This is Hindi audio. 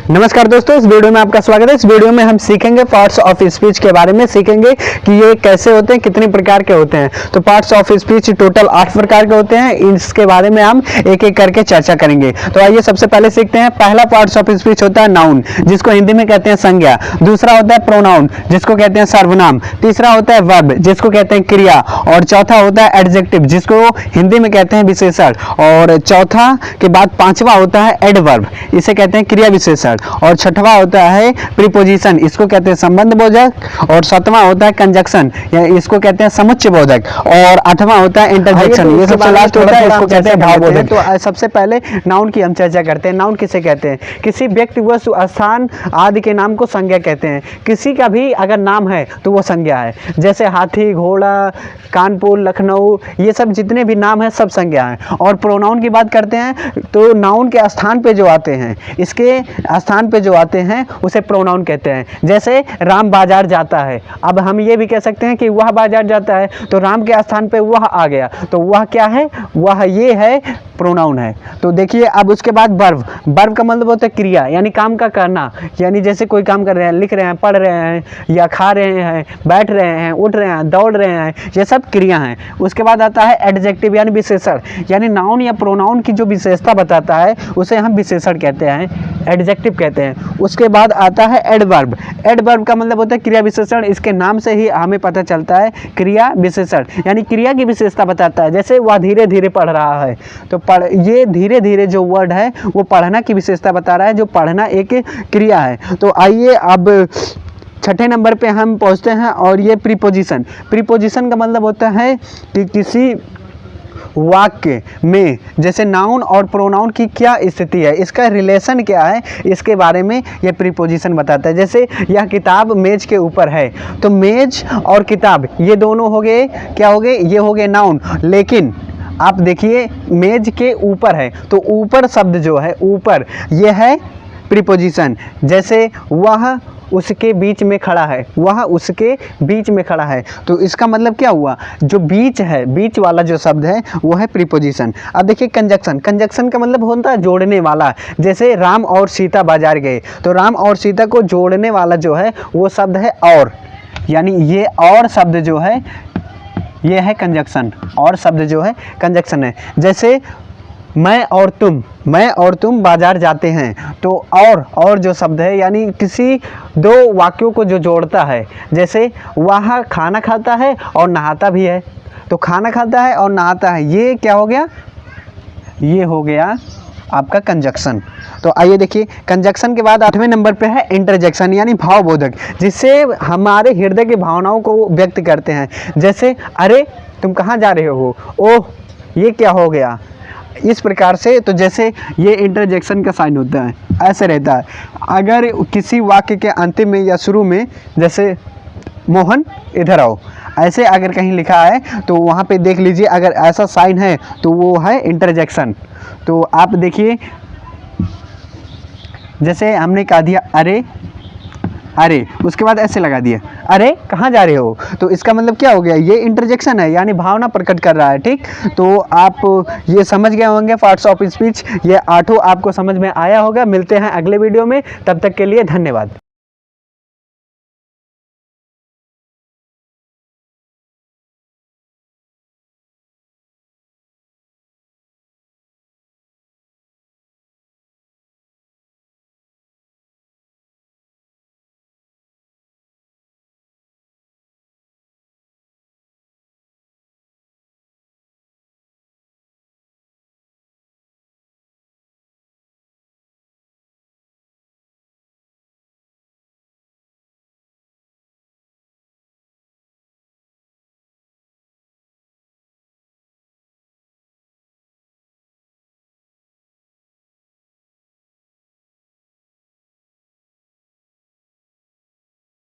नमस्कार दोस्तों, इस वीडियो में आपका स्वागत है। इस वीडियो में हम सीखेंगे पार्ट्स ऑफ स्पीच के बारे में, सीखेंगे कि ये कैसे होते हैं, कितने प्रकार के होते हैं। तो पार्ट्स ऑफ स्पीच टोटल 8 प्रकार के होते हैं। इसके बारे में हम एक एक करके चर्चा करेंगे। तो आइए सबसे पहले सीखते हैं। पहला पार्ट्स ऑफ स्पीच होता है नाउन, जिसको हिंदी में कहते हैं संज्ञा। दूसरा होता है प्रोनाउन, जिसको कहते हैं सर्वनाम। तीसरा होता है वर्ब, जिसको कहते हैं क्रिया। और चौथा होता है एडजेक्टिव, जिसको हिंदी में कहते हैं विशेषण। और चौथा के बाद पांचवा होता है एडवर्ब, इसे कहते हैं क्रिया विशेषण। और छठवां होता है प्रीपोजिशन, इसको कहते हैं संबंध बोधक। और सातवां होता है कंजक्शन, इसको कहते हैं समुच्चय बोधक। और आठवां होता है इंटरजेक्शन, ये सबसे लास्ट होता है, इसको कहते हैं भाव बोधक। तो सबसे पहले नाउन की हम चर्चा करते हैं। नाउन किसे कहते हैं? किसी व्यक्ति, वस्तु, स्थान आदि के नाम को संज्ञा कहते हैं। किसी का भी अगर नाम है तो वो संज्ञा है। जैसे हाथी, घोड़ा, कानपुर, लखनऊ, ये सब जितने भी नाम है सब संज्ञा है। और प्रोनाउन की बात करते हैं तो नाउन के स्थान पे जो आते हैं, इसके स्थान पे जो आते हैं उसे प्रोनाउन कहते हैं। जैसे राम बाजार जाता है, अब हम ये भी कह सकते हैं कि वह बाजार जाता है, तो राम के स्थान पे वह आ गया, तो वह क्या है? वह ये है, प्रोनाउन है। तो देखिए अब उसके बाद वर्ब। वर्ब का मतलब होता है क्रिया, यानी काम का करना। यानी जैसे कोई काम कर रहे हैं, लिख रहे हैं, पढ़ रहे हैं, या खा रहे हैं, बैठ रहे हैं, उठ रहे हैं, दौड़ रहे हैं, ये सब क्रिया हैं। उसके बाद आता है एडजेक्टिव, यानी विशेषण। यानी नाउन या प्रोनाउन की जो विशेषता बताता है उसे हम विशेषण कहते हैं, एडजेक्टिव कहते हैं। उसके बाद आता है एडवर्ब। एडवर्ब का मतलब होता है क्रिया विशेषण। इसके नाम से ही हमें पता चलता है क्रिया विशेषण, यानी क्रिया की विशेषता बताता है। जैसे वह धीरे धीरे पढ़ रहा है, तो ये धीरे धीरे जो वर्ड है वो पढ़ना की विशेषता बता रहा है, जो पढ़ना एक क्रिया है। तो आइए अब छठे नंबर पे हम पहुंचते हैं, और ये प्रीपोजिशन। प्रीपोजिशन का मतलब होता है कि किसी वाक्य में जैसे नाउन और प्रोनाउन की क्या स्थिति है, इसका रिलेशन क्या है, इसके बारे में यह प्रीपोजिशन बताता है। जैसे यह किताब मेज के ऊपर है, तो मेज और किताब ये दोनों हो गए, क्या हो गए? ये हो गए नाउन। लेकिन आप देखिए मेज के ऊपर है, तो ऊपर शब्द जो है, ऊपर, ये है प्रीपोजिशन। जैसे वह उसके बीच में खड़ा है, वह उसके बीच में खड़ा है, तो इसका मतलब क्या हुआ? जो बीच है, बीच वाला जो शब्द है वो है प्रीपोजिशन। अब देखिए कंजक्शन। कंजक्शन का मतलब होता है जोड़ने वाला। जैसे राम और सीता बाजार गए, तो राम और सीता को जोड़ने वाला जो है वो शब्द है और, यानी ये और शब्द जो है ये है कंजक्शन। और शब्द जो है कंजक्शन है। जैसे मैं और तुम बाजार जाते हैं, तो और जो शब्द है, यानी किसी दो वाक्यों को जो जोड़ता है। जैसे वह खाना खाता है और नहाता भी है, तो खाना खाता है और नहाता है, ये क्या हो गया? ये हो गया आपका कंजक्शन। तो आइए देखिए, कंजक्शन के बाद 8वें नंबर पे है इंटरजेक्शन, यानी भावबोधक, जिससे हमारे हृदय की भावनाओं को व्यक्त करते हैं। जैसे अरे तुम कहाँ जा रहे हो, ओह ये क्या हो गया, इस प्रकार से। तो जैसे ये इंटरजेक्शन का साइन होता है, ऐसे रहता है। अगर किसी वाक्य के अंतिम में या शुरू में, जैसे मोहन इधर आओ, ऐसे अगर कहीं लिखा है तो वहाँ पे देख लीजिए, अगर ऐसा साइन है तो वो है इंटरजेक्शन। तो आप देखिए, जैसे हमने कहा दिया अरे अरे, उसके बाद ऐसे लगा दिया अरे कहाँ जा रहे हो, तो इसका मतलब क्या हो गया? ये इंटरजेक्शन है, यानी भावना प्रकट कर रहा है। ठीक, तो आप ये समझ गए होंगे पार्ट्स ऑफ स्पीच। ये 8 आपको समझ में आया होगा। मिलते हैं अगले वीडियो में, तब तक के लिए धन्यवाद।